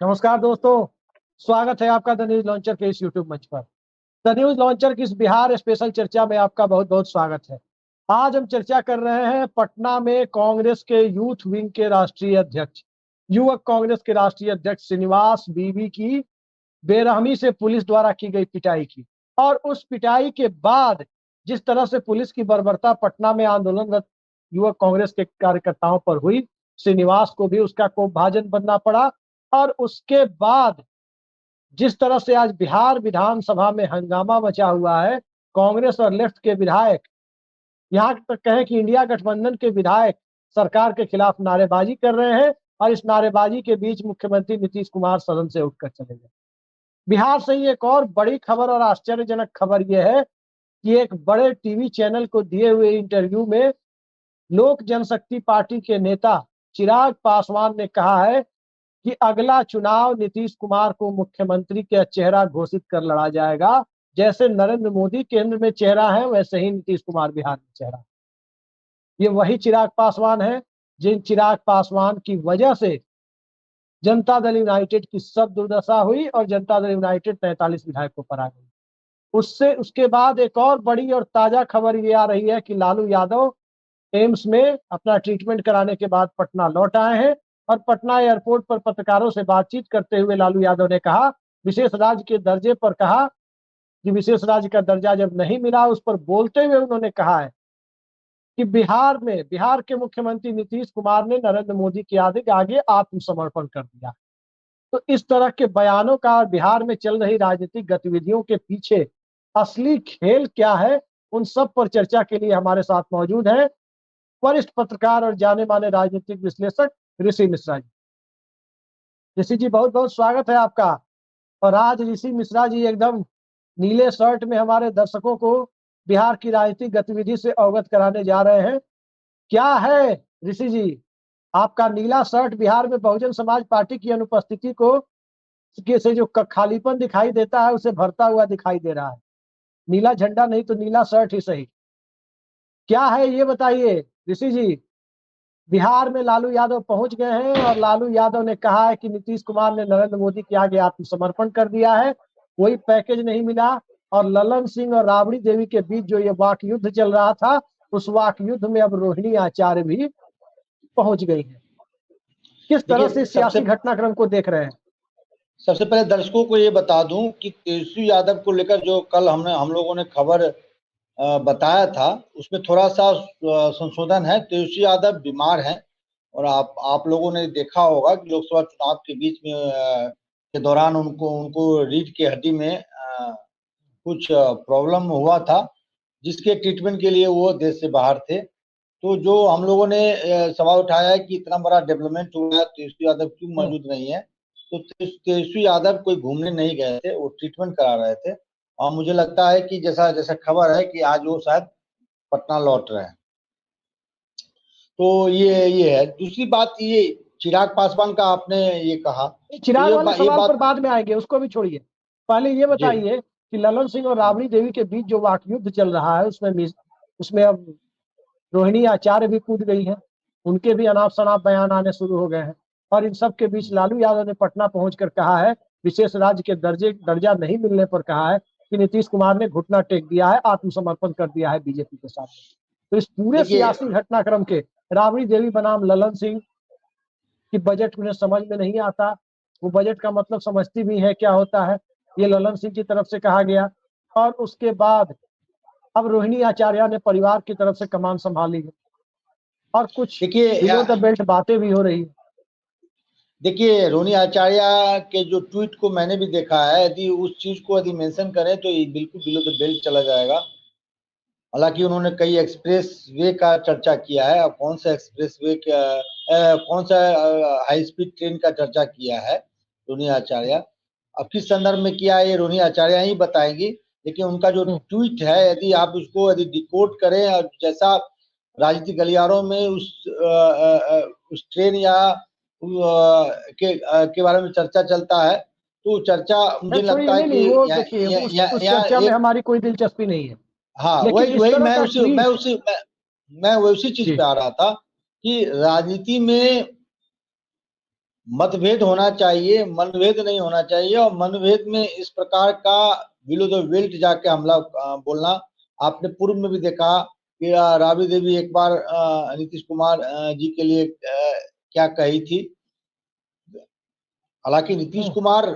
नमस्कार दोस्तों, स्वागत है आपका द न्यूज लॉन्चर के इस यूट्यूब मंच पर। द न्यूज लॉन्चर की इस बिहार स्पेशल चर्चा में आपका बहुत बहुत स्वागत है। आज हम चर्चा कर रहे हैं पटना में कांग्रेस के यूथ विंग के राष्ट्रीय अध्यक्ष, युवक कांग्रेस के राष्ट्रीय अध्यक्ष श्रीनिवास बीवी की बेरहमी से पुलिस द्वारा की गई पिटाई की, और उस पिटाई के बाद जिस तरह से पुलिस की बर्बरता पटना में आंदोलनरत युवक कांग्रेस के कार्यकर्ताओं पर हुई, श्रीनिवास को भी उसका कोपभाजन बनना पड़ा। और उसके बाद जिस तरह से आज बिहार विधानसभा में हंगामा मचा हुआ है, कांग्रेस और लेफ्ट के विधायक, यहाँ तक कहें कि इंडिया गठबंधन के विधायक सरकार के खिलाफ नारेबाजी कर रहे हैं, और इस नारेबाजी के बीच मुख्यमंत्री नीतीश कुमार सदन से उठकर चले गए। बिहार से ही एक और बड़ी खबर और आश्चर्यजनक खबर यह है कि एक बड़े टीवी चैनल को दिए हुए इंटरव्यू में लोक जनशक्ति पार्टी के नेता चिराग पासवान ने कहा है कि अगला चुनाव नीतीश कुमार को मुख्यमंत्री का चेहरा घोषित कर लड़ा जाएगा। जैसे नरेंद्र मोदी केंद्र में चेहरा है, वैसे ही नीतीश कुमार बिहार में चेहरा। ये वही चिराग पासवान है जिन चिराग पासवान की वजह से जनता दल यूनाइटेड की सब दुर्दशा हुई और जनता दल यूनाइटेड 43 विधायकों पर आ गई। उसके बाद एक और बड़ी और ताजा खबर ये आ रही है कि लालू यादव एम्स में अपना ट्रीटमेंट कराने के बाद पटना लौट आए हैं, और पटना एयरपोर्ट पर पत्रकारों से बातचीत करते हुए लालू यादव ने कहा, विशेष राज्य के दर्जे पर कहा कि विशेष राज्य का दर्जा जब नहीं मिला, उस पर बोलते हुए उन्होंने कहा है कि बिहार के मुख्यमंत्री नीतीश कुमार ने नरेंद्र मोदी के आगे आत्मसमर्पण कर दिया। तो इस तरह के बयानों का बिहार में चल रही राजनीतिक गतिविधियों के पीछे असली खेल क्या है, उन सब पर चर्चा के लिए हमारे साथ मौजूद है वरिष्ठ पत्रकार और जाने माने राजनीतिक विश्लेषक ऋषि मिश्रा जी। ऋषि जी, बहुत बहुत स्वागत है आपका। और आज ऋषि मिश्रा जी एकदम नीले शर्ट में हमारे दर्शकों को बिहार की राजनीतिक गतिविधि से अवगत कराने जा रहे हैं। क्या है ऋषि जी, आपका नीला शर्ट बिहार में बहुजन समाज पार्टी की अनुपस्थिति को से जो खालीपन दिखाई देता है उसे भरता हुआ दिखाई दे रहा है। नीला झंडा नहीं तो नीला शर्ट ही सही। क्या है ये बताइए ऋषि जी। बिहार में लालू यादव पहुंच गए हैं और लालू यादव ने कहा है कि नीतीश कुमार ने नरेंद्र मोदी के आगे आत्मसमर्पण कर दिया है, कोई पैकेज नहीं मिला। और ललन सिंह और राबड़ी देवी के बीच जो ये वाक युद्ध चल रहा था, उस वाक युद्ध में अब रोहिणी आचार्य भी पहुंच गई है। किस तरह से सियासी घटनाक्रम को देख रहे हैं? सबसे पहले दर्शकों को ये बता दूं कि तेजस्वी यादव को लेकर जो कल हम लोगों ने खबर बताया था, उसमें थोड़ा सा संशोधन है। तेजस्वी यादव बीमार हैं, और आप लोगों ने देखा होगा कि लोकसभा चुनाव के बीच में के दौरान उनको रीढ़ की हड्डी में कुछ प्रॉब्लम हुआ था, जिसके ट्रीटमेंट के लिए वो देश से बाहर थे। तो जो हम लोगों ने सवाल उठाया है कि इतना बड़ा डेवलपमेंट हुआ है, तेजस्वी यादव क्यों मौजूद नहीं है। तो तेजस्वी यादव कोई घूमने नहीं गए थे, वो ट्रीटमेंट करा रहे थे। और मुझे लगता है कि जैसा खबर है कि आज वो शायद पटना लौट रहे हैं। तो ये है। दूसरी बात, ये चिराग पासवान का आपने ये कहा, चिराग वाले सवाल पर बाद में आएंगे, उसको भी छोड़िए। पहले ये बताइए कि ललन सिंह और राबड़ी देवी के बीच जो वाक युद्ध चल रहा है, उसमें अब रोहिणी आचार्य भी कूद गई है, उनके भी अनाप शनाप बयान आने शुरू हो गए हैं। और इन सब के बीच लालू यादव ने पटना पहुंचकर कहा है, विशेष राज्य के दर्जा नहीं मिलने पर कहा है कि नीतीश कुमार ने घुटना टेक दिया है, आत्मसमर्पण कर दिया है बीजेपी के साथ। तो इस पूरे सियासी घटनाक्रम के राबड़ी देवी बनाम ललन सिंह की बजट उन्हें समझ में नहीं आता। वो बजट का मतलब समझती भी है क्या होता है, ये ललन सिंह की तरफ से कहा गया। और उसके बाद अब रोहिणी आचार्य ने परिवार की तरफ से कमान संभाली है, और कुछ बिलो द बेल्ट बातें भी हो रही है। देखिए, रोहिणी आचार्य के जो ट्वीट को मैंने भी देखा है, यदि उस चीज को यदि मेंशन करें तो ये बिल्कुल बिलो द बेल्ट चला जाएगा। हालांकि उन्होंने कई एक्सप्रेस वे का चर्चा किया है, और कौन सा एक्सप्रेस वे कौन सा हाई स्पीड ट्रेन का चर्चा किया है रोहिणी आचार्य। अब किस संदर्भ में किया है ये रोहिणी आचार्य ही बताएंगी, लेकिन उनका जो ट्वीट है यदि आप उसको यदि डिकोड करें, और जैसा राजनीतिक गलियारों में उस ट्रेन या के बारे में चर्चा चलता है, तो चर्चा मुझे लगता है कि उस चर्चा में हमारी कोई दिलचस्पी नहीं है। हाँ, वही मैं उसी चीज पे आ रहा था कि राजनीति में मतभेद होना चाहिए, मनभेद नहीं होना चाहिए। और मनभेद में इस प्रकार का बिलो द बेल्ट जाके हमला बोलना, आपने पूर्व में भी देखा कि राबड़ी देवी एक बार नीतीश कुमार जी के लिए क्या कही थी। हालांकि नीतीश कुमार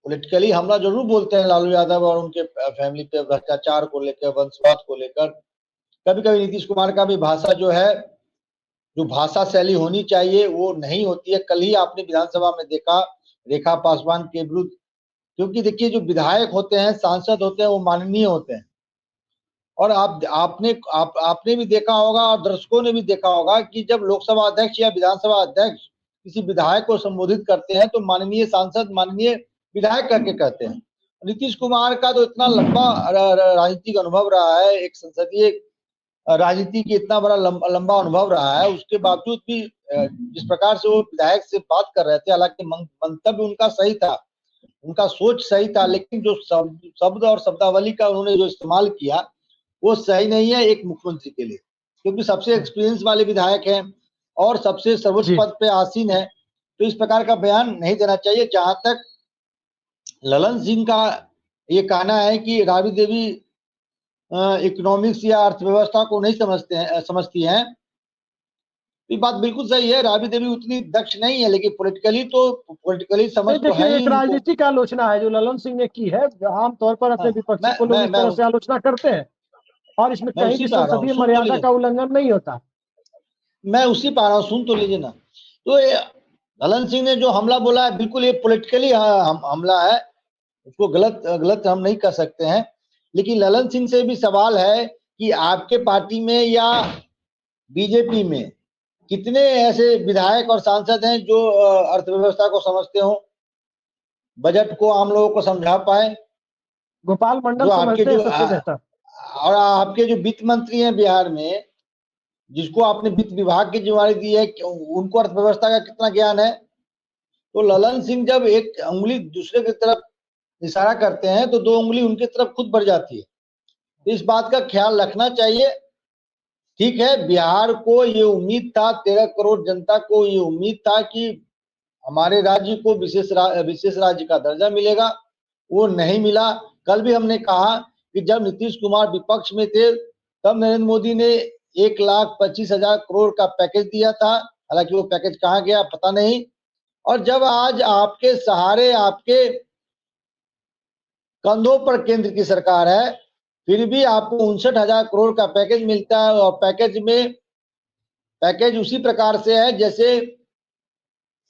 पॉलिटिकली हमला जरूर बोलते हैं लालू यादव और उनके फैमिली पे, भ्रष्टाचार को लेकर, वंशवाद को लेकर। कभी कभी नीतीश कुमार का भी भाषा जो है, जो भाषा शैली होनी चाहिए वो नहीं होती है। कल ही आपने विधानसभा में देखा रेखा पासवान के विरुद्ध, क्योंकि देखिए जो विधायक होते हैं, सांसद होते हैं, वो माननीय होते हैं। और आपने भी देखा होगा और दर्शकों ने भी देखा होगा कि जब लोकसभा अध्यक्ष या विधानसभा अध्यक्ष किसी विधायक को संबोधित करते हैं तो माननीय सांसद, माननीय विधायक करके कहते हैं। नीतीश कुमार का तो इतना लंबा राजनीतिक अनुभव रहा है, एक संसदीय राजनीति की इतना बड़ा लंबा अनुभव रहा है, उसके बावजूद भी जिस प्रकार से वो विधायक से बात कर रहे थे, हालांकि मंतव्य उनका सही था, उनका सोच सही था, लेकिन जो शब्द और शब्दावली का उन्होंने जो इस्तेमाल किया वो सही नहीं है एक मुख्यमंत्री के लिए, क्योंकि सबसे एक्सपीरियंस वाले विधायक हैं और सबसे सर्वोच्च पद पे आसीन है। तो इस प्रकार का बयान नहीं देना चाहिए। जहां तक ललन सिंह का ये कहना है कि राबड़ी देवी इकोनॉमिक्स या अर्थव्यवस्था को नहीं समझती हैं, ये बात बिल्कुल सही है। राबड़ी देवी उतनी दक्ष नहीं है, लेकिन पॉलिटिकली समझ तो है ही। एक राजनीतिक आलोचना है जो ललन सिंह ने की है। आमतौर पर अपने विपक्षी को लोग इस तरह से आलोचना करते हैं और इसमें कहीं भी संसदीय मर्यादा का उल्लंघन नहीं होता। मैं उसी पा रहा हूँ, सुन तो लीजिए ना। तो ललन सिंह ने जो हमला बोला है, बिल्कुल ये पॉलिटिकली हमला है, उसको गलत हम नहीं कर सकते हैं। लेकिन ललन सिंह से भी सवाल है कि आपके पार्टी में या बीजेपी में कितने ऐसे विधायक और सांसद हैं जो अर्थव्यवस्था को समझते हो, बजट को आम लोगों को समझा पाए। गोपाल मंडल समझते हैं सबसे बेहतर। और आपके जो वित्त मंत्री हैं बिहार में, जिसको आपने वित्त विभाग की जिम्मेदारी दी है, उनको अर्थव्यवस्था का कितना ज्ञान है? तो ललन सिंह जब एक उंगली दूसरे की तरफ इशारा करते हैं तो दो उंगली उनकी तरफ खुद बढ़ जाती है। तो इस बात का ख्याल रखना चाहिए। ठीक है, बिहार को ये उम्मीद था, 13 करोड़ जनता को ये उम्मीद था कि हमारे राज्य को विशेष राज्य का दर्जा मिलेगा, वो नहीं मिला। कल भी हमने कहा कि जब नीतीश कुमार विपक्ष में थे तब नरेंद्र मोदी ने 1,25,000 करोड़ का पैकेज दिया था, हालांकि वो पैकेज कहाँ गया पता नहीं। और जब आज आपके सहारे, आपके कंधों पर केंद्र की सरकार है, फिर भी आपको 59,000 करोड़ का पैकेज मिलता है। और पैकेज उसी प्रकार से है जैसे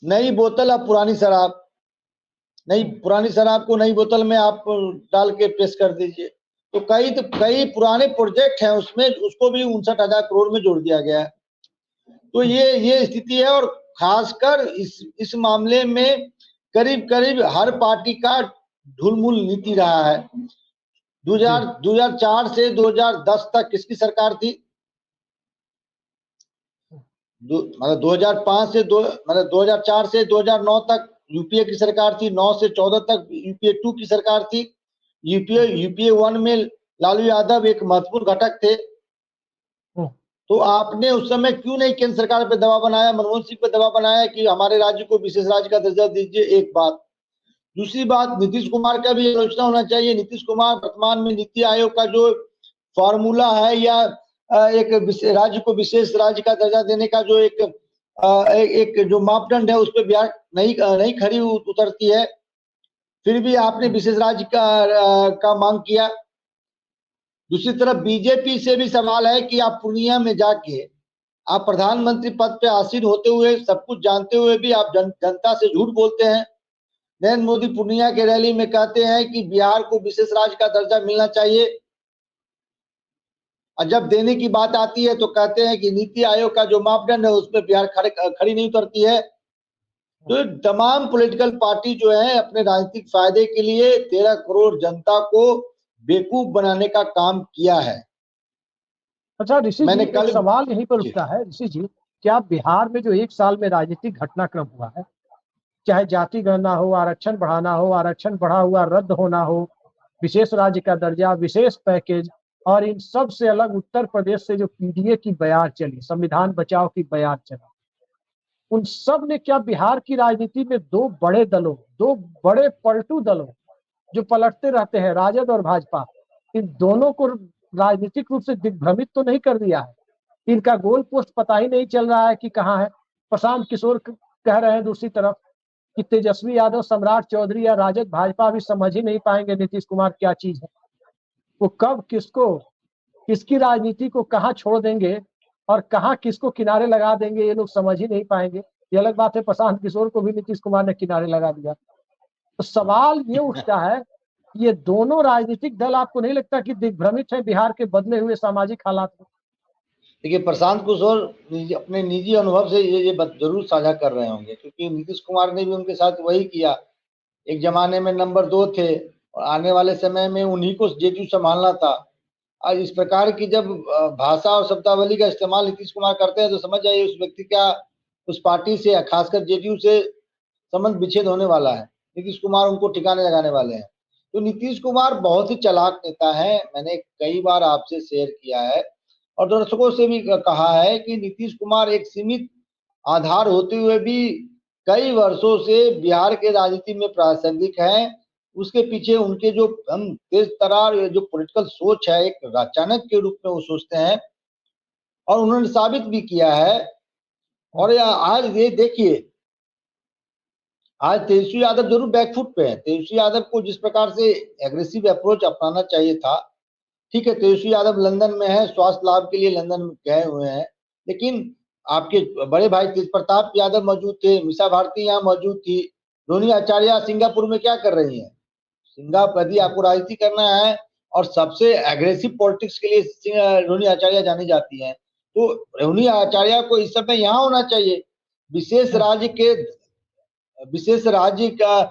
नई बोतल और पुरानी शराब। पुरानी शराब को नई बोतल में आप डाल के पेश कर दीजिए। तो कई पुराने प्रोजेक्ट हैं उसमें, उसको भी 59,000 करोड़ में जोड़ दिया गया है। तो ये स्थिति है। और खासकर इस मामले में करीब हर पार्टी का ढुलमुल नीति रहा है। 2004 से 2010 तक किसकी सरकार थी? मतलब 2005 से 2004 से 2009 तक यूपीए की सरकार थी। 9 से 14 तक यूपीए 2 की सरकार थी। यूपीए 1 में लालू यादव एक महत्वपूर्ण घटक थे। तो आपने उस समय क्यों नहीं केंद्र सरकार पे दबाव बनाया, मनमोहन सिंह पे दबाव बनाया कि हमारे राज्य को विशेष राज्य का दर्जा दीजिए? एक बात। दूसरी बात, नीतीश कुमार का भी आलोचना होना चाहिए। नीतीश कुमार वर्तमान में नीति आयोग का जो फॉर्मूला है या एक राज्य को विशेष राज्य का दर्जा देने का जो एक जो मापदंड है, उस पर बिहार नहीं खरी उतरती है। फिर भी आपने विशेष राज्य का मांग किया। दूसरी तरफ बीजेपी से भी सवाल है कि आप पूर्णिया में जाके आप प्रधानमंत्री पद पे आसीन होते हुए, सब कुछ जानते हुए भी आप जनता से झूठ बोलते हैं। नरेंद्र मोदी पूर्णिया के रैली में कहते हैं कि बिहार को विशेष राज्य का दर्जा मिलना चाहिए, और जब देने की बात आती है तो कहते हैं कि नीति आयोग का जो मापदंड है उस पर बिहार खड़ी नहीं उतरती है। तो तमाम पॉलिटिकल पार्टी जो है अपने राजनीतिक फायदे के लिए 13 करोड़ जनता को बेवकूफ बनाने का काम किया है। अच्छा ऋषि जी, एक सवाल यहीं पर उठता है ऋषि जी, क्या बिहार में जो 1 साल में राजनीतिक घटनाक्रम हुआ है, चाहे जाति गणना हो, आरक्षण बढ़ाना हो, आरक्षण बढ़ा हुआ रद्द होना हो, विशेष राज्य का दर्जा, विशेष पैकेज, और इन सब से अलग उत्तर प्रदेश से जो पीडीए की बयार चली, संविधान बचाओ की बयार चली, उन सब ने क्या बिहार की राजनीति में दो बड़े दलों, दो बड़े पलटू दलों जो पलटते रहते हैं, राजद और भाजपा, इन दोनों को राजनीतिक रूप से दिग्भ्रमित तो नहीं कर दिया है। इनका गोल पोस्ट पता ही नहीं चल रहा है कि कहाँ है। प्रशांत किशोर कह रहे हैं दूसरी तरफ कि तेजस्वी यादव, सम्राट चौधरी या राजद भाजपा अभी समझ ही नहीं पाएंगे नीतीश कुमार क्या चीज है। वो कब किसको, किसकी राजनीति को कहाँ छोड़ देंगे और कहाँ किसको किनारे लगा देंगे, ये लोग समझ ही नहीं पाएंगे। ये अलग बात है, प्रशांत किशोर को भी नीतीश कुमार ने किनारे लगा दिया। तो सवाल ये उठता है, ये दोनों राजनीतिक दल आपको नहीं लगता कि दिग्भ्रमित है बिहार के बदले हुए सामाजिक हालात में? देखिए, प्रशांत किशोर अपने निजी अनुभव से ये जरूर साझा कर रहे होंगे, क्योंकि नीतीश कुमार ने भी उनके साथ वही किया। एक जमाने में नंबर 2 थे और आने वाले समय में उन्हीं को जेडीयू संभालना था। आज इस प्रकार की जब भाषा और शब्दावली का इस्तेमाल नीतीश कुमार करते हैं तो समझ जाइए उस व्यक्ति का उस पार्टी से, खासकर जेडीयू से संबंध विच्छेद होने वाला है। नीतीश कुमार उनको ठिकाने लगाने वाले हैं। तो नीतीश कुमार बहुत ही चालाक नेता है, मैंने कई बार आपसे शेयर किया है और दर्शकों से भी कहा है कि नीतीश कुमार एक सीमित आधार होते हुए भी कई वर्षों से बिहार के राजनीति में प्रासंगिक हैं। उसके पीछे उनके जो हम तेज तरार जो पॉलिटिकल सोच है, एक चाणक्य के रूप में वो सोचते हैं और उन्होंने साबित भी किया है। और आज ये देखिए, आज तेजस्वी यादव जरूर बैकफुट पे है। तेजस्वी यादव को जिस प्रकार से एग्रेसिव अप्रोच अपनाना चाहिए था, ठीक है, तेजस्वी यादव लंदन में है, स्वास्थ्य लाभ के लिए लंदन गए हुए हैं, लेकिन आपके बड़े भाई तेज प्रताप यादव मौजूद थे, मीसा भारती यहाँ मौजूद थी, रोनी आचार्य सिंगापुर में क्या कर रही है? सिंगापुर, यदि आपको राजनीति करना है और सबसे एग्रेसिव पॉलिटिक्स के लिए रोनी आचार्य जानी जाती है, तो रोनी आचार्य को इस समय यहाँ होना चाहिए। विशेष राज्य का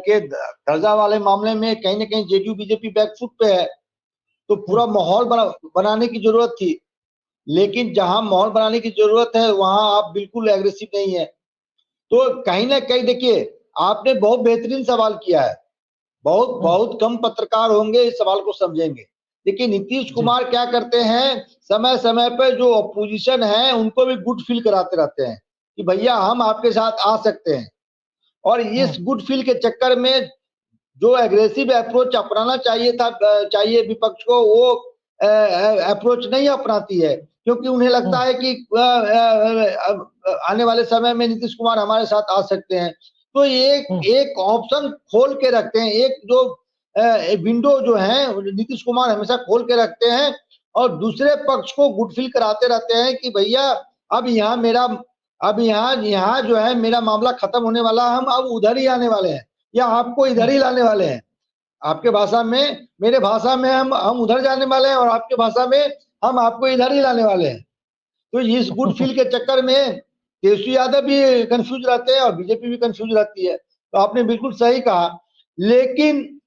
के दर्जा वाले मामले में कहीं ना कहीं जेडीयू बीजेपी बैकफुट पे है, तो पूरा माहौल बनाने की जरूरत थी। लेकिन जहां माहौल बनाने की जरूरत है वहां आप बिल्कुल एग्रेसिव नहीं है। तो कहीं ना कहीं देखिए, आपने बहुत बेहतरीन सवाल किया है। बहुत कम पत्रकार होंगे इस सवाल को समझेंगे। देखिए, नीतीश कुमार क्या करते हैं, समय समय पर जो अपोजिशन है उनको भी गुड फील कराते रहते हैं कि भैया हम आपके साथ आ सकते हैं। और इस गुड फील के चक्कर में जो एग्रेसिव अप्रोच अपनाना चाहिए विपक्ष को, वो अप्रोच नहीं अपनाती है, क्योंकि उन्हें लगता है कि आने वाले समय में नीतीश कुमार हमारे साथ आ सकते हैं। तो एक ऑप्शन खोल के रखते हैं, एक जो विंडो जो है नीतीश कुमार हमेशा खोल के रखते हैं और दूसरे पक्ष को गुड फील कराते रहते हैं कि भैया अब यहाँ जो है मेरा मामला खत्म होने वाला, हम अब उधर ही आने वाले हैं या आपको इधर ही लाने वाले हैं। आपके भाषा में, मेरे भाषा में हम उधर जाने वाले हैं और आपके भाषा में हम आपको इधर ही लाने वाले हैं। तो इस गुड फील के चक्कर में तेजस्वी यादव भी कंफ्यूज रहते हैं और बीजेपी भी कंफ्यूज रहती है। तो आपने बिल्कुल सही कहा। लेकिन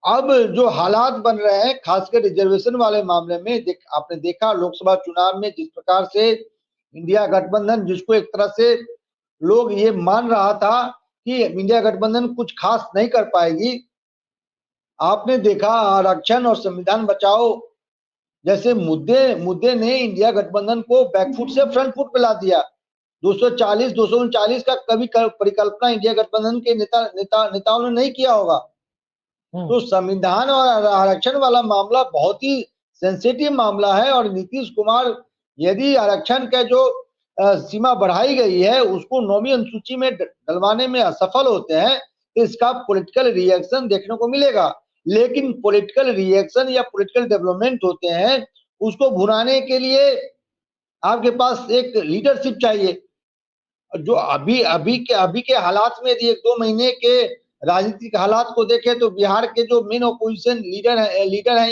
अब जो हालात बन रहे हैं, खासकर रिजर्वेशन वाले मामले में, आपने देखा लोकसभा चुनाव में जिस प्रकार से इंडिया गठबंधन, जिसको एक तरह से लोग ये मान रहा था कि इंडिया गठबंधन कुछ खास नहीं कर पाएगी, आपने देखा आरक्षण और संविधान बचाओ जैसे मुद्दे ने इंडिया गठबंधन को बैकफुट से फ्रंट फुट पे ला दिया। 239 का कभी परिकल्पना इंडिया गठबंधन के नेताओं ने नहीं किया होगा। तो संविधान और आरक्षण वाला मामला बहुत ही सेंसिटिव मामला है और नीतीश कुमार यदि आरक्षण का जो सीमा बढ़ाई गई है उसको 9वीं अनुसूची में डलवाने में असफल होते हैं तो इसका पॉलिटिकल रिएक्शन देखने को मिलेगा। लेकिन पॉलिटिकल रिएक्शन या पॉलिटिकल डेवलपमेंट होते हैं, उसको भुनाने के लिए आपके पास एक लीडरशिप चाहिए। जो अभी के हालात में यदि 1-2 महीने के राजनीतिक हालात को देखें तो बिहार के जो मेन ओपोजिशन लीडर है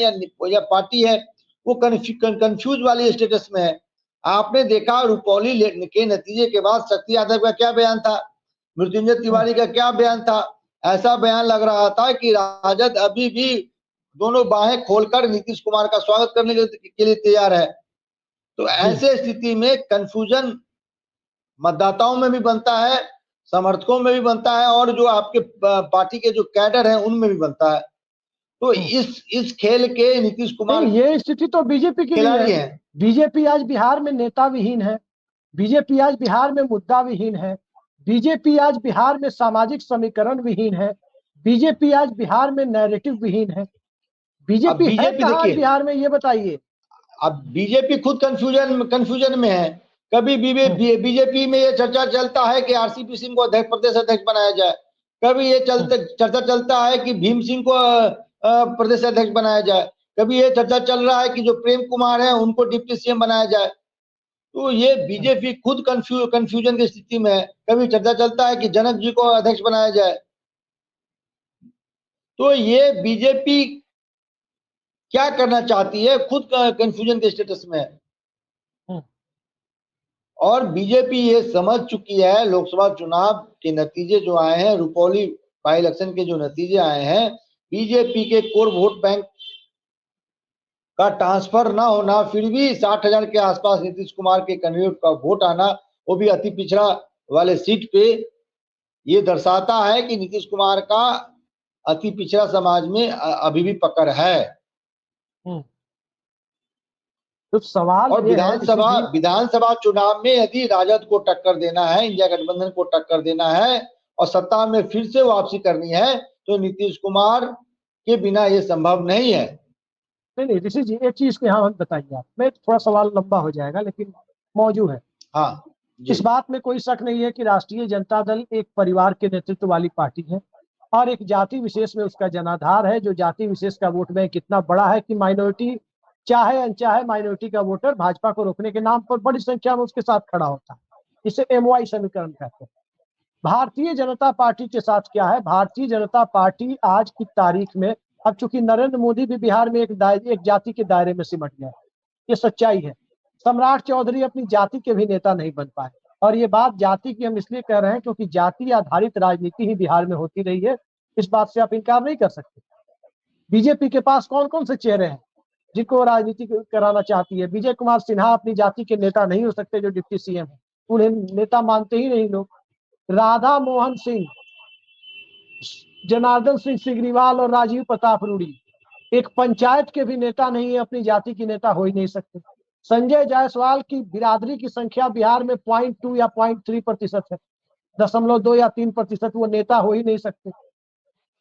या पार्टी है, वो कंफ्यूज वाली स्टेटस में है। आपने देखा रुपौली के नतीजे के बाद शक्ति यादव का क्या बयान था, मृत्युंजय तिवारी का क्या बयान था। ऐसा बयान लग रहा था कि राजद अभी भी दोनों बाहें खोलकर नीतीश कुमार का स्वागत करने के लिए तैयार है। तो ऐसे स्थिति में कंफ्यूजन मतदाताओं में भी बनता है, समर्थकों में भी बनता है और जो आपके पार्टी के जो कैडर हैं उनमें भी बनता है। तो इस खेल के नीतीश कुमार, ये स्थिति तो बीजेपी की भी है। बीजेपी आज बिहार में नेता विहीन है, बीजेपी आज बिहार में मुद्दा विहीन है, बीजेपी आज बिहार में सामाजिक समीकरण विहीन है, बीजेपी आज बिहार में नैरेटिव विहीन है। अब बीजेपी है बीजेपी कहाँ आज देखिए, बिहार में, ये बताइए। अब बीजेपी खुद कंफ्यूजन में है। कभी बीजेपी में ये चर्चा चलता है कि आरसीपी सिंह को अध्यक्ष, प्रदेश अध्यक्ष बनाया जाए, कभी ये चर्चा चलता है कि भीम सिंह को प्रदेश अध्यक्ष बनाया जाए, कभी ये चर्चा चल रहा है कि जो प्रेम कुमार है उनको डिप्टी सीएम बनाया जाए। तो ये बीजेपी खुद कंफ्यूजन की स्थिति में है। कभी चर्चा चलता है कि जनक जी को अध्यक्ष बनाया जाए। तो ये बीजेपी क्या करना चाहती है, खुद कंफ्यूजन के स्टेटस में है। और बीजेपी ये समझ चुकी है, लोकसभा चुनाव के नतीजे जो आए हैं, रुपौली बाई इलेक्शन के जो नतीजे आए हैं, बीजेपी के कोर वोट बैंक का ट्रांसफर ना होना, फिर भी 60,000 के आसपास नीतीश कुमार के कैंडिडेट का वोट आना, वो भी अति पिछड़ा वाले सीट पे, ये दर्शाता है कि नीतीश कुमार का अति पिछड़ा समाज में अभी भी पकड़ है। तो सवाल और विधानसभा चुनाव में यदि राजद को टक्कर देना है, इंडिया गठबंधन को टक्कर देना है और सत्ता में फिर से वापसी करनी है, तो नीतीश कुमार के बिना ये संभव नहीं है। नहीं ऋषि जी, एक चीज को यहाँ बताइए आप, मैं थोड़ा सवाल लंबा हो जाएगा लेकिन मौजूद है। हाँ, इस बात में कोई शक नहीं है कि राष्ट्रीय जनता दल एक परिवार के नेतृत्व वाली पार्टी है और एक जाति विशेष में उसका जनाधार है, जो जाति विशेष का वोट बैंक इतना बड़ा है कि माइनॉरिटी चाहे अनचाहे माइनॉरिटी का वोटर भाजपा को रोकने के नाम पर बड़ी संख्या में उसके साथ खड़ा होता है। इसे एमवाई समीकरण कहते हैं। भारतीय जनता पार्टी के साथ क्या है, भारतीय जनता पार्टी आज की तारीख में, अब चूंकि नरेंद्र मोदी भी बिहार में एक जाति के दायरे में सिमट गया, ये सच्चाई है। सम्राट चौधरी अपनी जाति के भी नेता नहीं बन पाए, और ये बात जाति की हम इसलिए कह रहे हैं क्योंकि जाति आधारित राजनीति ही बिहार में होती रही है, इस बात से आप इनकार नहीं कर सकते। बीजेपी के पास कौन कौन से चेहरे हैं जिनको राजनीति कराना चाहती है? विजय कुमार सिन्हा अपनी जाति के नेता नहीं हो सकते जो डिप्टी सीएम है, उन्हें नेता मानते ही नहीं लोग। राधा मोहन सिंह, जनार्दन सिंह सिग्रीवाल और राजीव प्रताप रूडी एक पंचायत के भी नेता नहीं है, अपनी जाति की नेता हो ही नहीं सकते। संजय जायसवाल की बिरादरी की संख्या बिहार में 0.2 या 0.3% है, 0.2 या 3%, वो नेता हो ही नहीं सकते।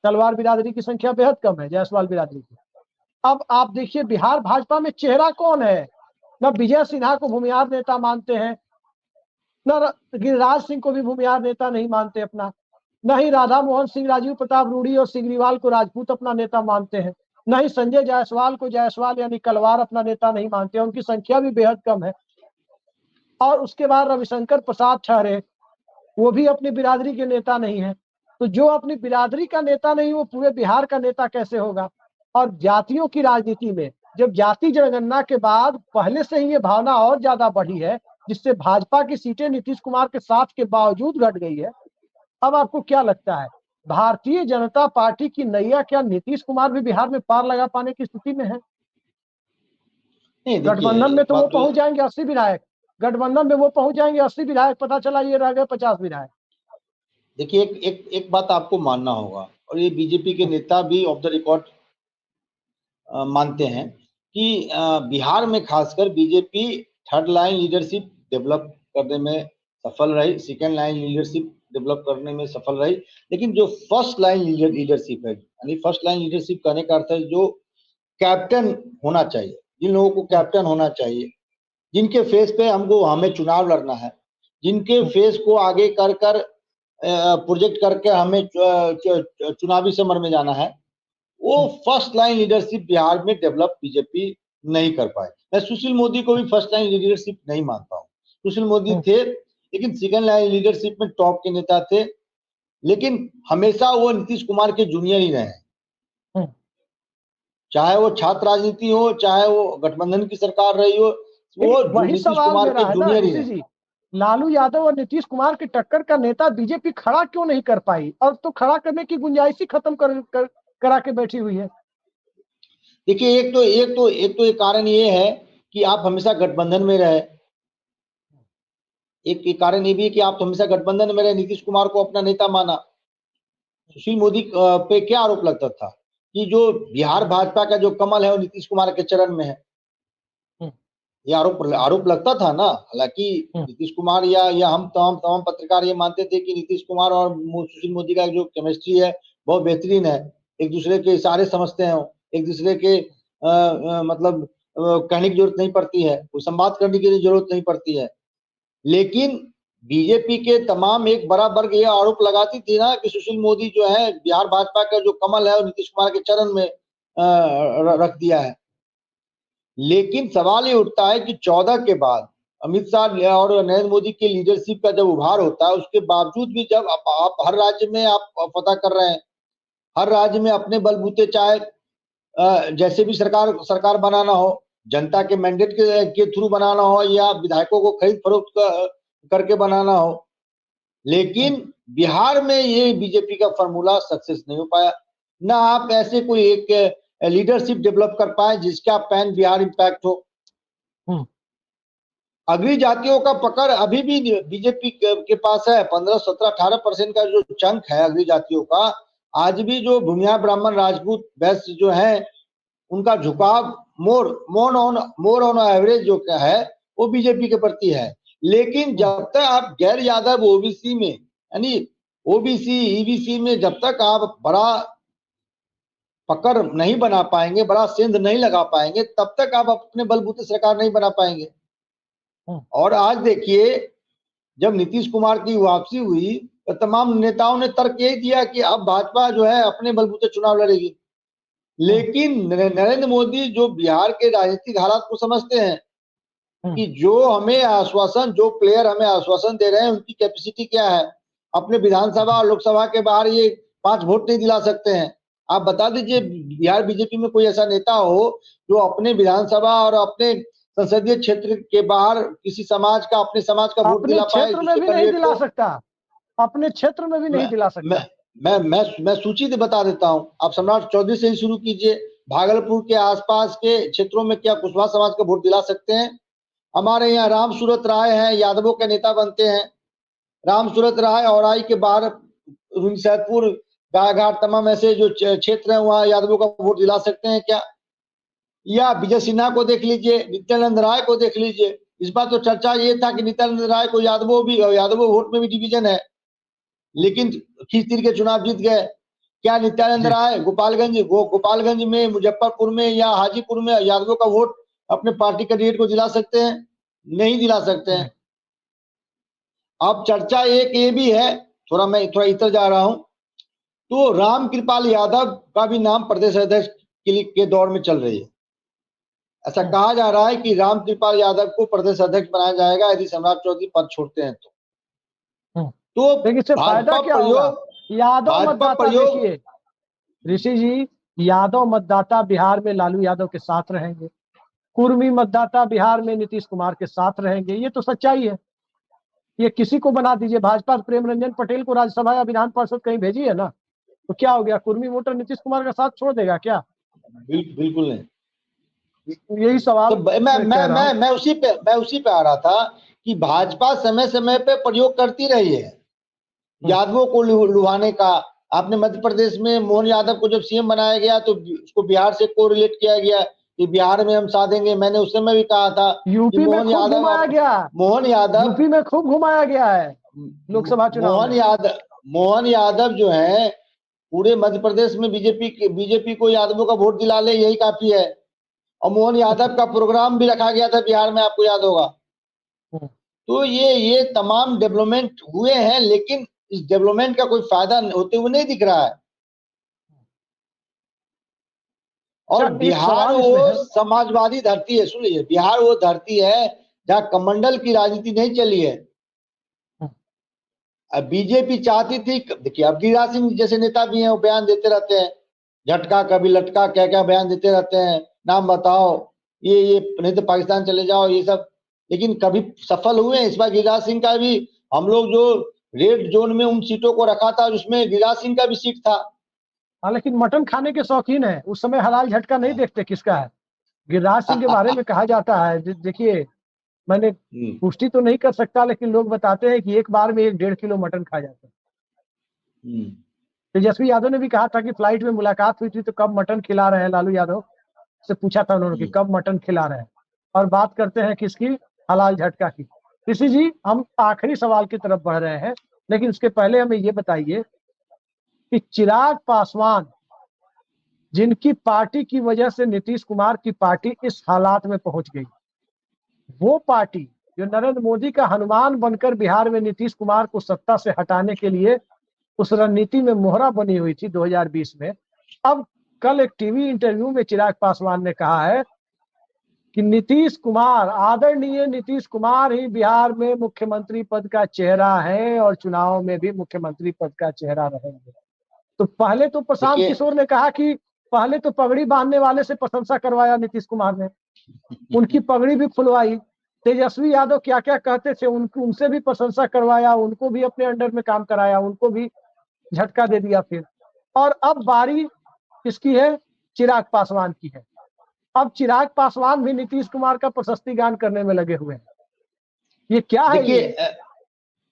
तलवार बिरादरी की संख्या बेहद कम है, जायसवाल बिरादरी की। अब आप देखिए बिहार भाजपा में चेहरा कौन है? न विजय सिन्हा को भूमिहार नेता मानते हैं, न गिरिराज सिंह को भी भूमिहार नेता नहीं मानते अपना, न ही राधा मोहन सिंह, राजीव प्रताप रूडी और सिग्रीवाल को राजपूत अपना नेता मानते हैं, न ही संजय जायसवाल को जायसवाल यानी कलवार अपना नेता नहीं मानते, उनकी संख्या भी बेहद कम है। और उसके बाद रविशंकर प्रसाद ठहरे, वो भी अपनी बिरादरी के नेता नहीं है। तो जो अपनी बिरादरी का नेता नहीं, वो पूरे बिहार का नेता कैसे होगा? और जातियों की राजनीति में जब जाति जनगणना के बाद पहले से ही ये भावना और ज्यादा बढ़ी है, जिससे भाजपा की सीटें नीतीश कुमार के साथ के बावजूद घट गई है। अब आपको क्या लगता है, भारतीय जनता पार्टी की नैया क्या नीतीश कुमार भी बिहार में पार लगा पाने की स्थिति में है? गठबंधन में तो वो पहुंच जाएंगे 80 विधायक, गठबंधन में वो पहुंच जाएंगे 80 विधायक, पता चला ये रह गए 50 विधायक। देखिए, एक बात आपको मानना होगा, और ये बीजेपी के नेता भी ऑफ द रिकॉर्ड मानते हैं कि बिहार में खासकर BJP third line leadership develop करने में सफल रही, सेकेंड लाइन लीडरशिप डेवलप करने में सफल रही, लेकिन जो फर्स्ट लाइन लीडरशिप है, यानी फर्स्ट लाइन लीडरशिप कहने का अर्थ है जो कैप्टन होना चाहिए, जिन लोगों को कैप्टन होना चाहिए, जिनके फेस पे हमें चुनाव लड़ना है, जिनके फेस को आगे कर प्रोजेक्ट करके हमें चुनावी समर में जाना है, वो फर्स्ट लाइन लीडरशिप बिहार में डेवलप बीजेपी नहीं कर पाए। मैं सुशील मोदी को भी फर्स्ट लाइन लीडरशिप नहीं मानता हूँ। सुशील मोदी थे लेकिन सेकंड लाइन लीडरशिप में टॉप के नेता थे, लेकिन हमेशा वो नीतीश कुमार के जूनियर ही रहे, चाहे वो छात्र राजनीति हो, चाहे वो गठबंधन की सरकार रही हो, वो नीतीश कुमार के जूनियर ही रहे। लालू यादव और नीतीश कुमार की टक्कर का नेता बीजेपी खड़ा क्यों नहीं कर पाई? और तो खड़ा करने की गुंजाइश ही खत्म करा के बैठी हुई है। देखिए, एक तो कारण ये है कि आप हमेशा गठबंधन में रहे, एक कारण ये भी है कि आप हमेशा गठबंधन में रहे, नीतीश कुमार को अपना नेता माना। सुशील मोदी पे क्या आरोप लगता था कि जो बिहार भाजपा का जो कमल है वो नीतीश कुमार के चरण में है, ये आरोप लगता था ना। हालांकि नीतीश कुमार या हम तमाम पत्रकार ये मानते थे कि नीतीश कुमार और सुशील मोदी का जो केमिस्ट्री है बहुत बेहतरीन है, एक दूसरे के इशारे समझते हैं, एक दूसरे के मतलब कहने की जरूरत नहीं पड़ती है, कोई संवाद करने की जरूरत नहीं पड़ती है। लेकिन बीजेपी के तमाम एक बड़ा वर्ग ये आरोप लगाती थी ना कि सुशील मोदी जो है बिहार भाजपा का जो कमल है वो नीतीश कुमार के चरण में रख दिया है। लेकिन सवाल ये उठता है कि 14 के बाद अमित शाह और नरेंद्र मोदी की लीडरशिप का जब उभार होता है, उसके बावजूद भी जब आप हर राज्य में आप फतह कर रहे हैं, हर राज्य में अपने बलबूते चाहे जैसे भी सरकार बनाना हो, जनता के मैंडेट के थ्रू बनाना हो या विधायकों को खरीद फरोख्त करके बनाना हो, लेकिन बिहार में ये बीजेपी का फॉर्मूला सक्सेस नहीं हो पाया। ना आप ऐसे कोई एक लीडरशिप डेवलप कर पाए जिसका पैन बिहार इम्पैक्ट हो। अग्रणी जातियों का पकड़ अभी भी बीजेपी के पास है, 15, 17, 18% का जो चंक है अग्रणी जातियों का, आज भी जो भूमिहार ब्राह्मण राजपूत वैश्य जो है उनका झुकाव मोर ऑन एवरेज जो है वो बीजेपी के प्रति है। लेकिन जब तक आप गैर यादव ओबीसी में यानी ओबीसी ईबीसी में जब तक आप बड़ा पकड़ नहीं बना पाएंगे, बड़ा सेंध नहीं लगा पाएंगे, तब तक आप अपने बलबूते सरकार नहीं बना पाएंगे। और आज देखिए जब नीतीश कुमार की वापसी हुई तो तमाम नेताओं ने तर्क यही दिया कि अब भाजपा जो है अपने बलबूते चुनाव लड़ेगी। लेकिन नरेंद्र मोदी जो बिहार के राजनीतिक हालात को समझते हैं कि जो हमें आश्वासन, जो प्लेयर हमें आश्वासन दे रहे हैं उनकी कैपेसिटी क्या है, अपने विधानसभा और लोकसभा के बाहर ये 5 वोट नहीं दिला सकते हैं। आप बता दीजिए बिहार बीजेपी में कोई ऐसा नेता हो जो अपने विधानसभा और अपने संसदीय क्षेत्र के बाहर किसी समाज का, अपने समाज का वोट दिला पाए। क्षेत्र में भी नहीं दिला सकता, अपने क्षेत्र में भी नहीं दिला सकता। मैं सूची बता देता हूं, आप सम्राट चौधरी से ही शुरू कीजिए। भागलपुर के आसपास के क्षेत्रों में क्या कुशवाहा समाज का वोट दिला सकते हैं? हमारे यहाँ राम सूरत राय हैं, यादवों के नेता बनते हैं। राम सूरत राय औराई के बाहर सैदपुर, गायघाट, तमाम ऐसे जो क्षेत्र हैं वहां यादवों का वोट दिला सकते हैं क्या? या विजय सिन्हा को देख लीजिए, नित्यानंद राय को देख लीजिए। इस बार तो चर्चा ये था कि नित्यानंद राय को यादवों वोट में भी डिवीजन है, लेकिन खींच के चुनाव जीत गए। क्या नित्यानंद राय गोपालगंज में, मुजफ्फरपुर में या हाजीपुर में यादवों का वोट अपने पार्टी कैंडिडेट को दिला सकते हैं? नहीं दिला सकते हैं। अब चर्चा एक ये भी है, मैं इतर जा रहा हूं, तो राम कृपाल यादव का भी नाम प्रदेश अध्यक्ष के दौर में चल रही है। ऐसा कहा जा रहा है कि राम कृपाल यादव को प्रदेश अध्यक्ष बनाया जाएगा यदि सम्राट चौधरी पद छोड़ते हैं तो फायदा क्या होगा? यादव मतदाता, देखिए ऋषि जी, यादव मतदाता बिहार में लालू यादव के साथ रहेंगे, कुर्मी मतदाता बिहार में नीतीश कुमार के साथ रहेंगे। ये तो सच्चाई है। ये किसी को बना दीजिए, भाजपा प्रेम रंजन पटेल को राज्यसभा या विधान परिषद कहीं भेजी है ना, तो क्या हो गया? कुर्मी वोटर नीतीश कुमार का साथ छोड़ देगा क्या? बिल्कुल नहीं। यही सवाल तो मैं उसी पे आ रहा था कि भाजपा समय समय पे प्रयोग करती रही है यादवों को लुभाने का। आपने मध्य प्रदेश में मोहन यादव को जब सीएम बनाया गया तो उसको बिहार से कोरिलेट किया गया कि बिहार में हम साधेंगे। मैंने उस समय भी कहा था यूपी में खूब घुमाया गया, यूपी में खूब घुमाया गया है लोकसभा चुनाव। मोहन यादव जो है पूरे मध्य प्रदेश में बीजेपी को यादवों का वोट दिला ले, यही काफी है। और मोहन यादव का प्रोग्राम भी रखा गया था बिहार में, आपको याद होगा। तो ये तमाम डेवलपमेंट हुए हैं, लेकिन इस डेवलपमेंट का कोई फायदा होते हुए नहीं दिख रहा है। और बिहार वो समाजवादी धरती है, सुनिए, बिहार वो धरती है जहां कमंडल की राजनीति नहीं चली है। अब बीजेपी चाहती थी, देखिए अब गिरिराज सिंह जैसे नेता भी हैं, वो बयान देते रहते हैं, झटका कभी लटका, क्या क्या बयान देते रहते हैं, नाम बताओ, ये नहीं तो पाकिस्तान चले जाओ, ये सब, लेकिन कभी सफल हुए? इस बार गिरिराज सिंह का भी, हम लोग जो रेड जोन में उन सीटों को रखा था उसमें गिरिराज सिंह का भी सीट था। हाँ, लेकिन मटन खाने के शौकीन है, उस समय हलाल झटका नहीं देखते किसका है। गिरिराज सिंह के बारे में कहा जाता है, देखिए मैंने पुष्टि तो नहीं कर सकता, लेकिन लोग बताते हैं कि एक बार में 1-1.5 किलो मटन खा जाता है। तेजस्वी यादव ने भी कहा था कि फ्लाइट में मुलाकात हुई थी तो कब मटन खिला रहे हैं लालू यादव से पूछा था उन्होंने कि कब मटन खिला रहे हैं, और बात करते हैं किसकी, हलाल झटका की। ऋषि जी, हम आखिरी सवाल की तरफ बढ़ रहे हैं, लेकिन उसके पहले हमें ये बताइए कि चिराग पासवान, जिनकी पार्टी की वजह से नीतीश कुमार की पार्टी इस हालात में पहुंच गई, वो पार्टी जो नरेंद्र मोदी का हनुमान बनकर बिहार में नीतीश कुमार को सत्ता से हटाने के लिए उस रणनीति में मोहरा बनी हुई थी 2020 में, अब कल एक टीवी इंटरव्यू में चिराग पासवान ने कहा है कि नीतीश कुमार, आदरणीय नीतीश कुमार ही बिहार में मुख्यमंत्री पद का चेहरा है और चुनाव में भी मुख्यमंत्री पद का चेहरा रहेंगे। तो पहले तो प्रशांत देखिए, किशोर ने कहा कि पहले तो पगड़ी बांधने वाले से प्रशंसा करवाया नीतीश कुमार ने, उनकी पगड़ी भी खुलवाई। तेजस्वी यादव क्या क्या कहते थे, उनसे भी प्रशंसा करवाया, उनको भी अपने अंडर में काम कराया, उनको भी झटका दे दिया फिर। और अब बारी किसकी है, चिराग पासवान की है। अब चिराग पासवान भी नीतीश कुमार का प्रशस्ति गान करने में लगे हुए हैं। ये क्या है?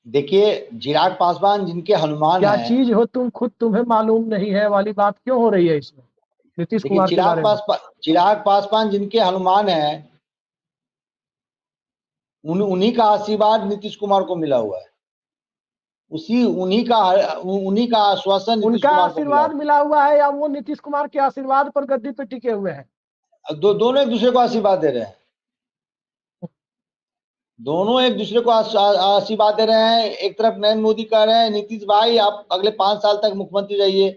देखिए चिराग पासवान जिनके हनुमान क्या है, चीज हो तुम खुद तुम्हें मालूम नहीं है वाली बात क्यों हो रही है इसमें नीतीश देखिए कुमार के बारे में? चिराग पासवान जिनके हनुमान है, उन्हीं का आशीर्वाद नीतीश कुमार को मिला हुआ है। उन्हीं का आश्वासन नीतीश उनका कुमार को आशीर्वाद मिला हुआ है या वो नीतीश कुमार के आशीर्वाद पर गद्दी पे टिके हुए हैं? दोनों एक दूसरे को आशीर्वाद दे रहे हैं। दोनों एक दूसरे को आशीर्वाद दे रहे हैं। एक तरफ नरेंद्र मोदी कह रहे हैं नीतीश भाई आप अगले 5 साल तक मुख्यमंत्री रहिए,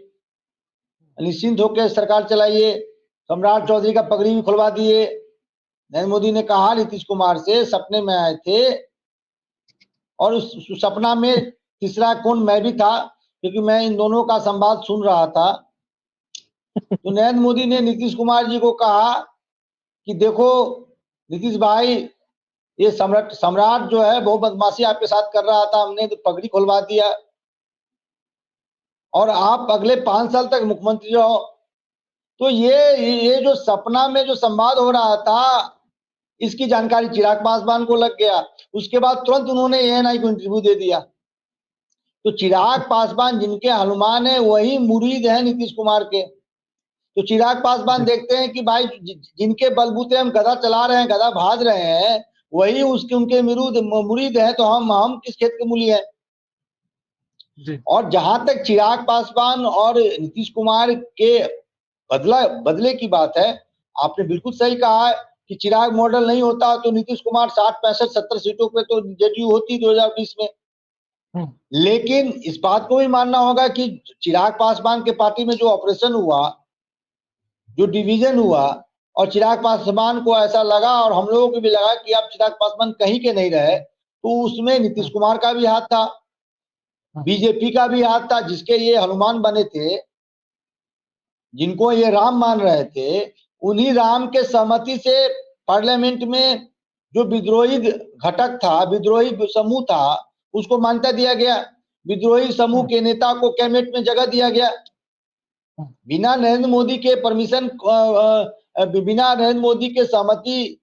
निश्चिंत होकर सरकार चलाइए, सम्राट चौधरी का पगड़ी भी खुलवा दिए। नरेंद्र मोदी ने कहा नीतीश कुमार से, सपने में आए थे और उस सपना में तीसरा कौन मैं भी था, क्योंकि मैं इन दोनों का संवाद सुन रहा था। तो नरेंद्र मोदी ने नीतीश कुमार जी को कहा कि देखो नीतीश भाई, ये सम्राट जो है बहुत बदमाशी आपके साथ कर रहा था, हमने तो पगड़ी खुलवा दिया और आप अगले 5 साल तक मुख्यमंत्री रहो। तो ये जो सपना में जो संवाद हो रहा था, इसकी जानकारी चिराग पासवान को लग गया। उसके बाद तुरंत उन्होंने एएनआई को इंटरव्यू दे दिया। तो चिराग पासवान जिनके हनुमान है वही मुरीद है नीतीश कुमार के। तो चिराग पासवान देखते हैं कि भाई जिनके बलबूते हम गधा चला रहे हैं, गधा भाज रहे हैं, वही उनके मुरीद है, तो हम किस खेत के मूली हैं। और जहां तक चिराग पासवान और नीतीश कुमार के बदले की बात है, आपने बिल्कुल सही कहा है कि चिराग मॉडल नहीं होता तो नीतीश कुमार 60, 65, 70 सीटों पे तो जेडीयू होती 2020 में। लेकिन इस बात को भी मानना होगा कि चिराग पासवान के पार्टी में जो ऑपरेशन हुआ, जो डिवीजन हुआ, और चिराग पासवान को ऐसा लगा और हम लोगों को भी लगा कि अब चिराग पासवान कहीं के नहीं रहे, तो उसमें नीतीश कुमार का भी हाथ था, बीजेपी का भी हाथ था। जिसके ये हनुमान बने थे, जिनको ये राम मान रहे थे, उन्हीं राम के सहमति से पार्लियामेंट में जो विद्रोही घटक था, विद्रोही समूह था, उसको मान्यता दिया गया। विद्रोही समूह के नेता को कैबिनेट में जगह दिया गया। बिना नरेंद्र मोदी के परमिशन, बिना नरेंद्र मोदी के सहमति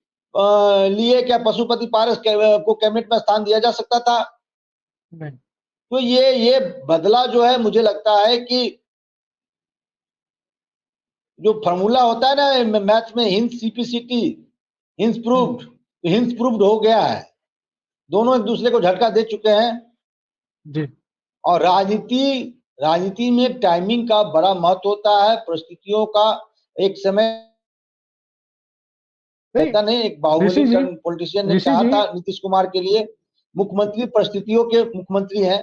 लिए क्या पशुपति पारस को कैबिनेट में स्थान दिया जा सकता था? तो ये बदला जो है, मुझे लगता है कि जो फॉर्मूला होता है ना मैथ में, हिंस सीपीसीटी, हिंस प्रूव्ड हो गया है। दोनों एक दूसरे को झटका दे चुके हैं जी। और राजनीति में टाइमिंग का बड़ा महत्व होता है, परिस्थितियों का। एक समय नहीं, एक बाहुबली पॉलिटिशियन ने कहा था नीतीश कुमार के लिए, मुख्यमंत्री परिस्थितियों के मुख्यमंत्री हैं।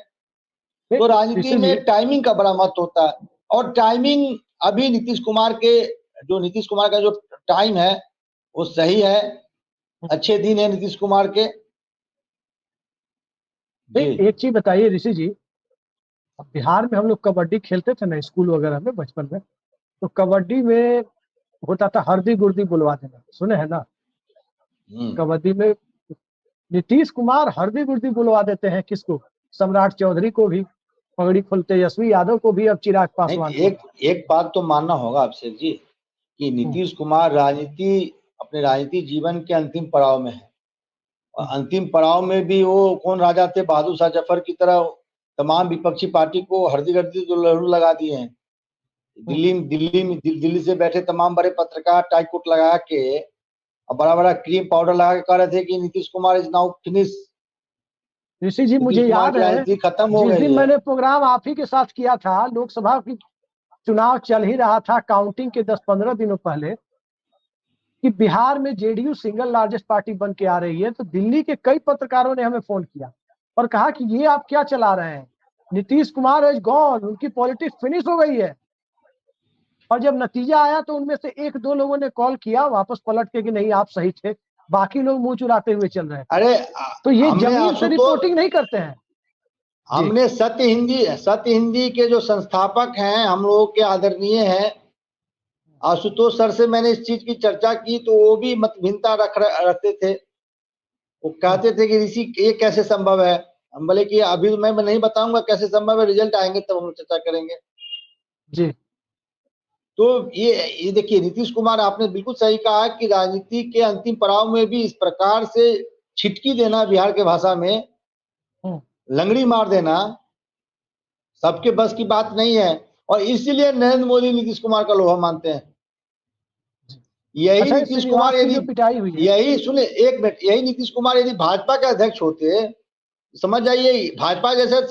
तो राजनीति में टाइमिंग का बड़ा महत्व होता है और टाइमिंग अभी नीतीश कुमार का जो टाइम है वो सही है, अच्छे दिन है नीतीश कुमार के। एक चीज बताइए ऋषि जी, बिहार में हम लोग कबड्डी खेलते थे ना स्कूल वगैरह में बचपन में, तो कबड्डी में होता था हरदी गुर्दी बुलवा देना, सुने हैं ना? कबड्डी में नीतीश कुमार हरदी गुर्दी बुलवा देते हैं किसको? सम्राट चौधरी को भी पगड़ी खुलते, तेजस्वी यादव को भी, अब चिराग पासवान को। एक बात तो मानना होगा अभिषेक जी कि नीतीश कुमार अपने राजनीति जीवन के अंतिम पड़ाव में है। और अंतिम पड़ाव में भी वो कौन राजा थे, बहादुर शाह जफर की तरह तमाम विपक्षी पार्टी को हरदी गर्दी तो लहू लगा दिए हैं। दिल्ली से बैठे तमाम बड़े पत्रकार टाई कोट लगा के और बड़ा बड़ा क्रीम पाउडर लगा के कह रहे थे कि Nitish Kumar is now finish, Rishi ji मुझे नीतीश कुमार याद की है राजनीति खत्म हो जिस गई दिन है। मैंने प्रोग्राम आप ही के साथ किया था, लोकसभा की चुनाव चल ही रहा था, काउंटिंग के 10-15 दिनों पहले, कि बिहार में जेडीयू सिंगल लार्जेस्ट पार्टी बन के आ रही है, तो दिल्ली के कई पत्रकारों ने हमें फोन किया और कहा कि ये आप क्या चला रहे हैं, नीतीश कुमार इज गॉन, उनकी पॉलिटिक्स फिनिश हो गई है। और जब नतीजा आया तो उनमें से 1-2 लोगों ने कॉल किया वापस पलट के कि नहीं आप सही थे, बाकी लोग मुंह चुराते हुए चल रहे थे। अरे तो ये हमने जमीन से आशुतोष, रिपोर्टिंग नहीं करते हैं। हमने सत्य हिंदी के जो संस्थापक हैं हम लोगों के आदरणीय हैं आशुतोष सर से मैंने इस चीज की चर्चा की, तो वो भी मतभिन्नता रखते थे। वो कहते थे कि ऋषि ये कैसे संभव है, हम बोले कि अभी मैं नहीं बताऊंगा कैसे संभव है, रिजल्ट आएंगे तब हम चर्चा करेंगे जी। तो ये देखिए नीतीश कुमार, आपने बिल्कुल सही कहा कि राजनीति के अंतिम पड़ाव में भी इस प्रकार से छिटकी देना, बिहार के भाषा में लंगड़ी मार देना, सबके बस की बात नहीं है। और इसीलिए नरेंद्र मोदी नीतीश कुमार का लोहा मानते हैं। यही अच्छा, नीतीश कुमार की जो यदि पिटाई हुई है, यही सुने एक मिनट, यही नीतीश कुमार यदि भाजपा के अध्यक्ष होते, समझ जाइए भाजपा जैसे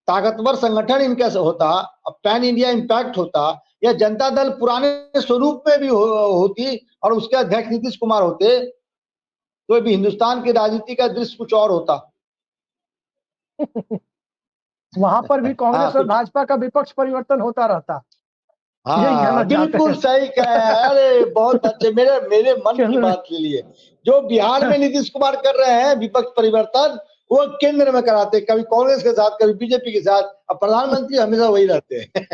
ताकतवर संगठन इनका होता, पैन इंडिया इम्पैक्ट होता, या जनता दल पुराने स्वरूप में भी होती और उसके अध्यक्ष नीतीश कुमार होते, तो भी हिंदुस्तान की राजनीति का दृश्य कुछ और होता। वहां पर भी कांग्रेस और कुछ भाजपा का विपक्ष परिवर्तन होता रहता। यही कहना हाँ चाहते बिल्कुल हैं। सही कहा है। अरे बहुत अच्छे, मेरे मन की बात ले लिए। जो बिहार में नीतीश कुमार कर रहे हैं विपक्ष परिवर्तन, वो केंद्र में कराते, कभी कांग्रेस के साथ कभी बीजेपी के साथ, और प्रधानमंत्री हमेशा वही रहते हैं।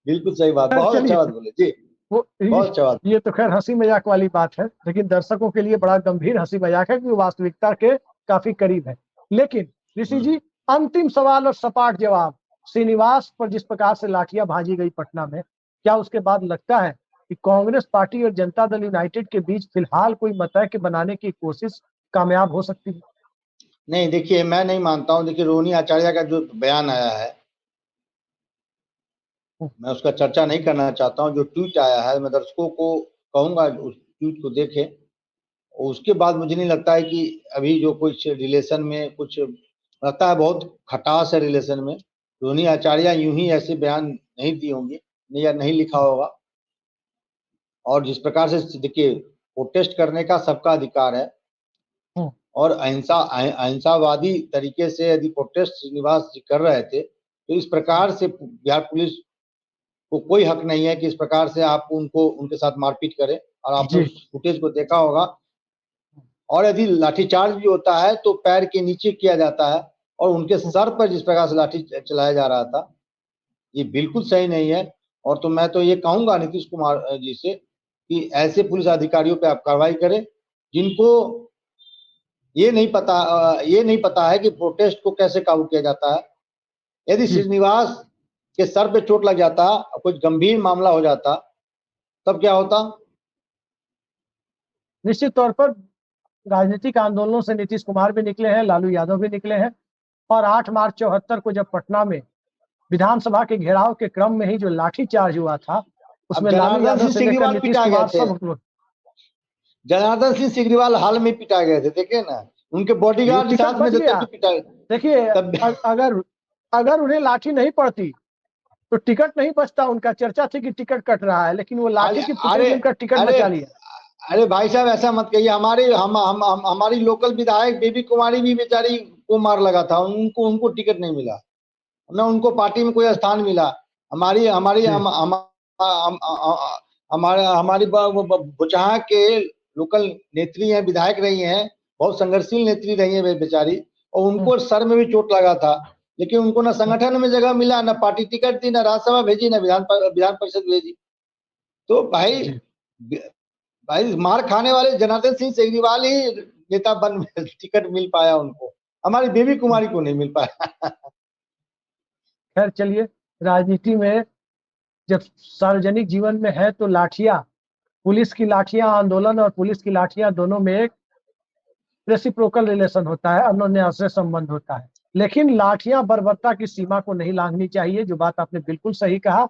बिल्कुल सही बात, बहुत अच्छा बात बोले जी, बहुत अच्छा बात। ये तो खैर हंसी मजाक वाली बात है, लेकिन दर्शकों के लिए बड़ा गंभीर हंसी मजाक है, क्योंकि वास्तविकता के काफी करीब है। लेकिन ऋषि जी, अंतिम सवाल और सपाट जवाब, श्रीनिवास पर जिस प्रकार से लाठियां भाजी गई पटना में, क्या उसके बाद लगता है कि कांग्रेस पार्टी और जनता दल यूनाइटेड के बीच फिलहाल कोई मतैक्य बनाने की कोशिश कामयाब हो सकती है? नहीं देखिए, मैं नहीं मानता हूं। देखिए रोहिणी आचार्य का जो बयान आया है, मैं उसका चर्चा नहीं करना चाहता हूं। जो ट्वीट आया है, मैं दर्शकों को कहूंगा उस ट्वीट को देखें। उसके बाद मुझे नहीं लगता है कि अभी जो कुछ रिलेशन में कुछ लगता है, बहुत खटास है रिलेशन में। रोहिणी आचार्य यूं ही ऐसे बयान नहीं दी होंगी या नहीं लिखा होगा। और जिस प्रकार से देखिए, प्रोटेस्ट करने का सबका अधिकार है, और अहिंसावादी तरीके से यदि प्रोटेस्ट श्रीनिवास जी कर रहे थे, तो इस प्रकार से बिहार पुलिस को कोई हक नहीं है कि इस प्रकार से आप उनके साथ मारपीट करें। और आपने उस फुटेज को देखा होगा। और यदि लाठीचार्ज भी होता है तो पैर के नीचे किया जाता है, और उनके सर पर जिस प्रकार से लाठी चलाया जा रहा था, ये बिल्कुल सही नहीं है। और तो मैं तो ये कहूंगा नीतीश कुमार जी से कि ऐसे पुलिस अधिकारियों पे आप कार्रवाई करें जिनको ये नहीं पता है कि प्रोटेस्ट को कैसे काबू किया जाता है। यदि श्रीनिवास के सर पे चोट लग जाता और कुछ गंभीर मामला हो जाता, तब क्या होता? निश्चित तौर पर राजनीतिक आंदोलनों से नीतीश कुमार भी निकले हैं, लालू यादव भी निकले हैं, और 8 मार्च 74 को जब पटना में विधानसभा के घेराव के क्रम में ही जो लाठीचार्ज हुआ था, उसमें लालू यादव से लेकर नीतीश कुमार सब। जनार्दन सिंह सिग्रीवाल हाल में पिटा गए थे, देखे ना, उनके बॉडीगार्ड साथ में थे, पिटा। देखिए, अगर उन्हें लाठी नहीं पड़ती तो टिकट नहीं बचता। उनका चर्चा थी कि टिकट कट रहा है, लेकिन वो लाठी की फुटेज उनका टिकट बचा लिया। अरे भाई साहब, ऐसा मत कहिए। हमारी लोकल विधायक बेबी कुमारी भी बेचारी को मार लगा था, उनको टिकट नहीं मिला, न उनको पार्टी में कोई स्थान मिला। हमारी बुचहा के लोकल नेत्री हैं, विधायक रही हैं, बहुत संघर्षशील नेत्री रही है बेचारी, और उनको सर में भी चोट लगा था, लेकिन उनको ना संगठन में जगह मिला, ना पार्टी टिकट दी, ना राज्यसभा भेजी, ना विधान परिषद भेजी। तो भाई मार खाने वाले जनार्दन सिंह सिग्रीवाल ही नेता बन टिकट मिल पाया उनको, हमारी बेबी कुमारी को नहीं मिल पाया। खैर चलिए, राजनीति में जब सार्वजनिक जीवन में है तो लाठियां, पुलिस की लाठियां, आंदोलन और पुलिस की लाठियां, दोनों में एक रेसिप्रोकल रिलेशन होता है, अन्योन्य आश्रय संबंध होता है। लेकिन लाठियां बर्बरता की सीमा को नहीं लांघनी चाहिए, जो बात आपने बिल्कुल सही कहा।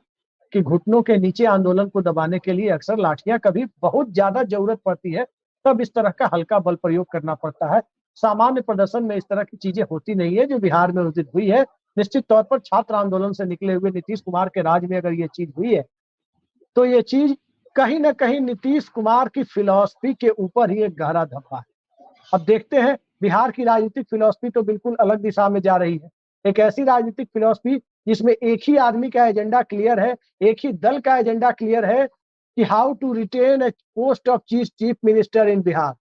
कि घुटनों के नीचे आंदोलन को दबाने के लिए अक्सर लाठियां कभी बहुत ज्यादा जरूरत पड़ती है, तब इस तरह का हल्का बल प्रयोग करना पड़ता है। सामान्य प्रदर्शन में इस तरह की चीजें होती नहीं है जो बिहार में उस दिन हुई है। निश्चित तौर पर छात्र आंदोलन से निकले हुए नीतीश कुमार के राज में अगर ये चीज हुई है तो ये चीज कहीं ना कहीं नीतीश कुमार की फिलॉसफी के ऊपर ही एक गहरा धब्बा है। अब देखते हैं, बिहार की राजनीतिक फिलॉसफी तो बिल्कुल अलग दिशा में जा रही है। एक ऐसी राजनीतिक फिलॉसफी जिसमें एक ही आदमी का एजेंडा क्लियर है, एक ही दल का एजेंडा क्लियर है कि how to retain a post of chief minister in Bihar,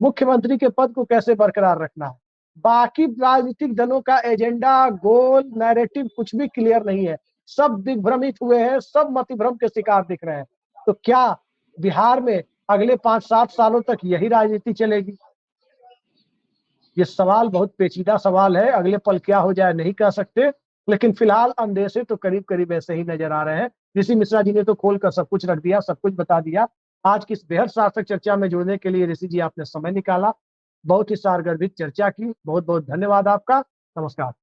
मुख्यमंत्री के पद को कैसे बरकरार रखना है। बाकी राजनीतिक दलों का एजेंडा, गोल, नैरेटिव कुछ भी क्लियर नहीं है। सब दिग्भ्रमित हुए हैं, सब मतिभ्रम के शिकार दिख रहे हैं। तो क्या बिहार में अगले 5-7 सालों तक यही राजनीति चलेगी? ये सवाल बहुत पेचीदा सवाल है। अगले पल क्या हो जाए नहीं कह सकते, लेकिन फिलहाल अंदेशे तो करीब करीब ऐसे ही नजर आ रहे हैं। ऋषि मिश्रा जी ने तो खोलकर सब कुछ रख दिया, सब कुछ बता दिया। आज की इस बेहद सार्थक चर्चा में जुड़ने के लिए ऋषि जी आपने समय निकाला, बहुत ही सारगर्भित चर्चा की। बहुत बहुत धन्यवाद आपका। नमस्कार।